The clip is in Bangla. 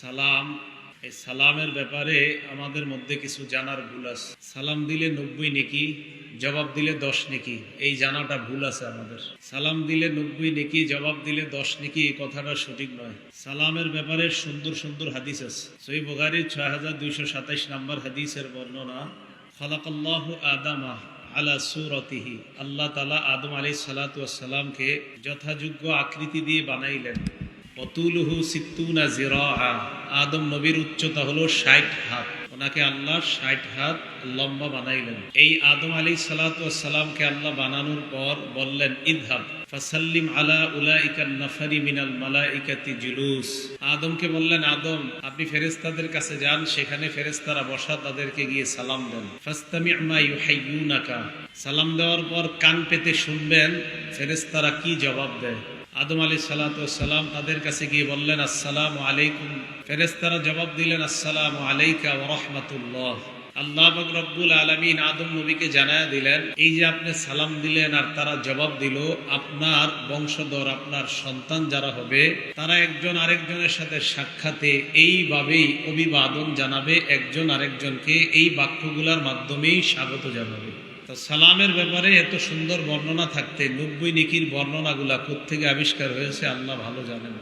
সালাম, এই সালামের ব্যাপারে আমাদের মধ্যে কিছু জানার ভুল আছে। সালাম দিলে 90 নেকি, জবাব দিলে 10 নেকি, এই জানাটা ভুল আছে আমাদের। সালাম দিলে 90 নেকি, জবাব দিলে 10 নেকি, এই কথাটা সঠিক নয়। সালামের ব্যাপারে সুন্দর সুন্দর হাদিস আছে। সহিহ বুখারীর 6227 নম্বর হাদিসের বর্ণনা, খালাকাল্লাহু আদামা আলা সূরাতিহি, আল্লাহ তাআলা আদম আলাইহিস সালাতু ওয়াস সালামকে যথাযোগ্য আকৃতি দিয়ে বানাইলেন। অতুলুহু সিত্তুনা জিরাআ, আদম নবীর উচ্চতা হলো 60 হাত, ওনাকে আল্লাহ 60 হাত লম্বা বানাইলেন। এই আদম আলাইহিস সালাতু ওয়াস সালামকে আল্লাহ বানানোর পর বললেন, ইযহাব ফাসাল্লিম আলা উলাইকান নাফারি মিনাল মালাইকাতি জুলুস। আদমকে বললেন, আদম আপনি ফেরেশতাদের কাছে যান, সেখানে ফেরেশতারা বসা, তাদেরকে গিয়ে সালাম দেন। ফাস্তামি' মা ইউহাইয়ুনাকা, সালাম দেওয়ার পর কান পেতে শুনবেন ফেরেশতারা কি জবাব দেয়। আদম আলাইহিস সালাতু ওয়াস সালাম তাদের কাছে গিয়ে বললেন, আসসালামু আলাইকুম। ফেরেশতারা জবাব দিলেন, আসসালামু আলাইকা ওয়া রাহমাতুল্লাহ। আল্লাহ পাক রব্বুল আলামিন আদম নবীকে জানায়া দিলেন, এই যে আপনি সালাম দিলেন আর তারা জবাব দিল, আপনার বংশধর, আপনার সন্তান যারা হবে, তারা একজন আরেকজনের সাথে সাক্ষাতে এইভাবেই অভিবাদন জানাবে, একজন আরেকজনকে এই বাক্যগুলোর মাধ্যমেই স্বাগত জানাবে। তো সালামের ব্যাপারে এত সুন্দর বর্ণনা থাকতে 90 নেকির বর্ণনাগুলা কোত্থেকে আবিষ্কার হয়েছে আল্লাহ ভালো জানেন।